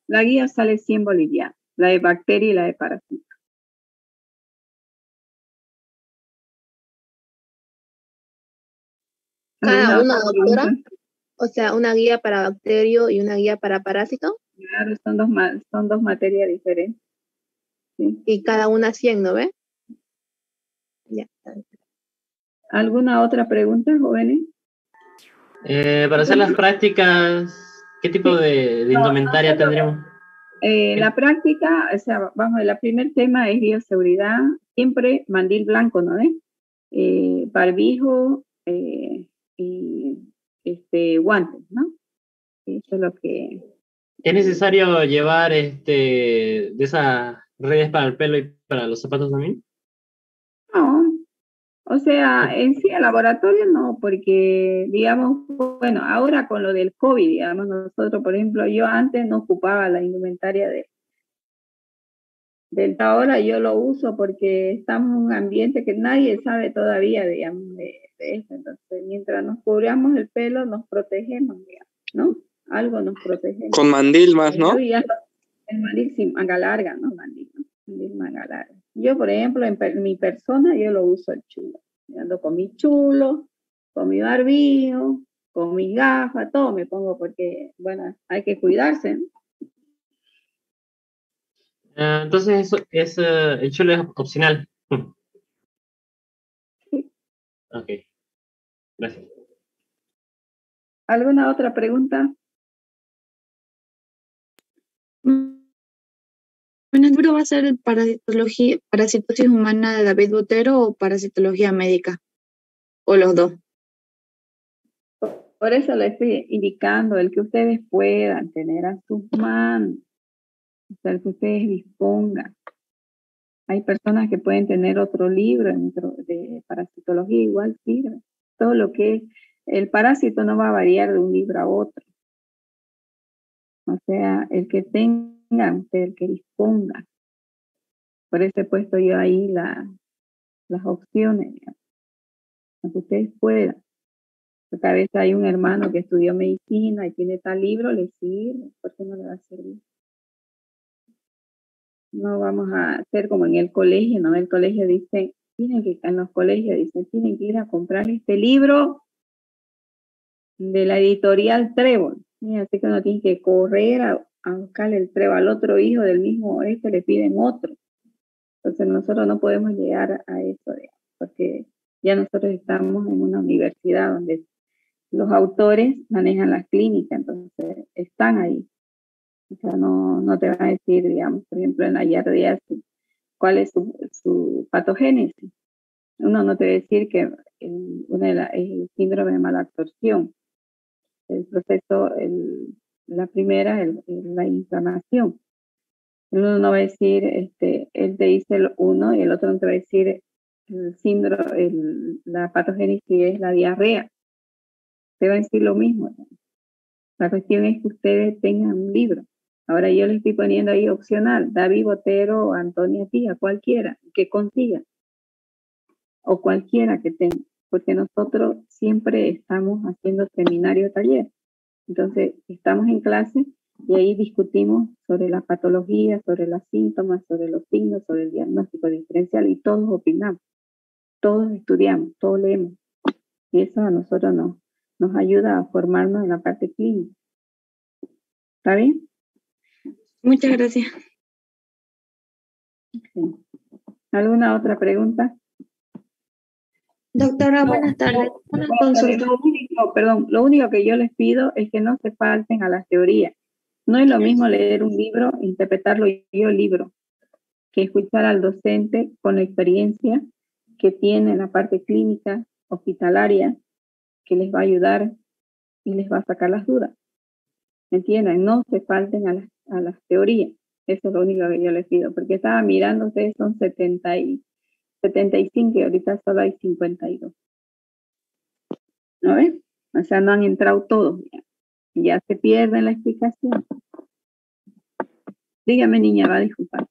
La guía sale 100 bolivianos, la de bacteria y la de parásito. Cada una, doctora. O sea, una guía para bacterio y una guía para parásito. Claro, son dos materias diferentes. Sí. Y cada una 100, ¿no ve? Ya. ¿Alguna otra pregunta, jóvenes? Para hacer las prácticas, ¿qué tipo de indumentaria tendríamos? La práctica, o sea, vamos, el primer tema es bioseguridad, siempre mandil blanco, ¿no? Barbijo y guantes, ¿no? Eso es lo que... ¿Es necesario llevar de esas redes para el pelo y para los zapatos también? No, o sea, en sí el laboratorio no, porque, digamos, bueno, ahora con lo del COVID, digamos, nosotros, por ejemplo, yo antes no ocupaba la indumentaria del ahora yo lo uso porque estamos en un ambiente que nadie sabe todavía, digamos, de esto. Entonces, mientras nos cubramos el pelo, nos protegemos, digamos, ¿no? Algo nos protege. Con mandil más, ¿no? El mandil sin manga larga, ¿no? Mandil manga larga. Yo, por ejemplo, en mi persona, yo lo uso el chulo. Yo ando con mi chulo, con mi barbijo, con mi gafa, todo me pongo porque, bueno, hay que cuidarse, ¿no? Entonces, el chulo es opcional. Sí. Ok, gracias. ¿Alguna otra pregunta? Bueno, ¿pero va a ser parasitosis humana de David Botero o parasitología médica? ¿O los dos? Por eso les estoy indicando el que ustedes puedan tener a sus manos, o sea, el que ustedes dispongan. Hay personas que pueden tener otro libro dentro de parasitología, igual sirve. Todo lo que es, el parásito no va a variar de un libro a otro. O sea, el que tenga usted, el que disponga. Por eso he puesto yo ahí las opciones, digamos, para que ustedes puedan. Porque a veces hay un hermano que estudió medicina y tiene tal libro, le sirve, ¿por qué no le va a servir? No vamos a hacer como en el colegio, ¿no? El colegio dice, en los colegios dicen, tienen que ir a comprar este libro de la editorial Trébol. Así que uno tiene que correr a buscarle el Trébol al otro hijo del mismo, le piden otro. Entonces nosotros no podemos llegar a eso, digamos, porque ya nosotros estamos en una universidad donde los autores manejan las clínicas, entonces están ahí. O sea, no te van a decir, digamos, por ejemplo, en la yardia, cuál es su patogénesis. Uno no te va a decir que el síndrome de mala absorción, el proceso, la primera, la inflamación. Uno no va a decir, él te dice el uno y el otro no te va a decir el síndrome, la patogénesis es la diarrea. Te va a decir lo mismo. La cuestión es que ustedes tengan un libro. Ahora yo les estoy poniendo ahí opcional, David Botero o Antonia Tía, cualquiera que consiga, o cualquiera que tenga. porque nosotros siempre estamos haciendo seminario taller. Entonces, estamos en clase y ahí discutimos sobre la patología, sobre los síntomas, sobre los signos, sobre el diagnóstico diferencial y todos opinamos, todos estudiamos, todos leemos. Y eso a nosotros nos ayuda a formarnos en la parte clínica. ¿Está bien? Muchas gracias. Sí. ¿Alguna otra pregunta? Doctora, buenas tardes. Una consulta. Lo único que yo les pido es que no se falten a las teorías. No es lo mismo leer un libro, interpretarlo yo el libro, que escuchar al docente con la experiencia que tiene en la parte clínica, hospitalaria, que les va a ayudar y les va a sacar las dudas. ¿Me entienden? No se falten a las teorías. Eso es lo único que yo les pido, porque estaba mirando, ustedes son 75 y ahorita solo hay 52. ¿No ven? O sea, no han entrado todos. Ya se pierden la explicación. Dígame, niña, va a disculpar.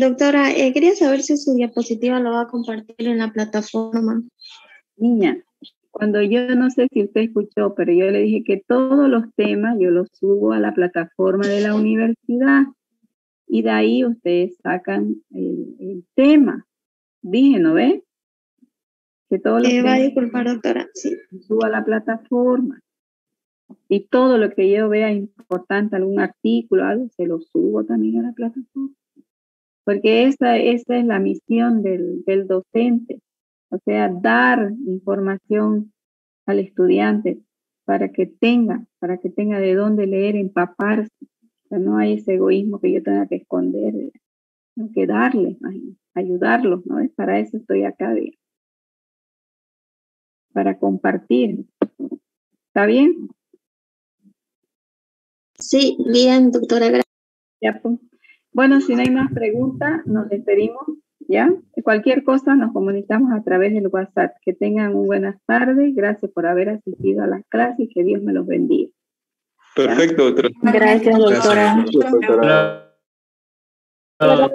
Doctora, quería saber si su diapositiva lo va a compartir en la plataforma. Niña, cuando yo no sé si usted escuchó, pero yo le dije que todos los temas yo los subo a la plataforma de la universidad y de ahí ustedes sacan el tema. Dije, ¿no ve? Que todos los Va a temas disculpar, doctora. Sí. los subo a la plataforma. Y todo lo que yo vea importante, algún artículo, algo, se lo subo también a la plataforma. Porque esa es la misión del docente. O sea, dar información al estudiante para que tenga de dónde leer, empaparse. O sea, no hay ese egoísmo que yo tenga que esconder, tengo que darles, ayudarlos, ¿no? Es para eso estoy acá, para compartir. ¿Está bien? Sí, bien, doctora, gracias. Ya, pues. Bueno, si no hay más preguntas, nos despedimos, ¿ya? Cualquier cosa nos comunicamos a través del WhatsApp. Que tengan muy buenas tardes. Gracias por haber asistido a las clases y que Dios me los bendiga. Perfecto, doctora. Gracias, doctora. Gracias, doctora. Hola.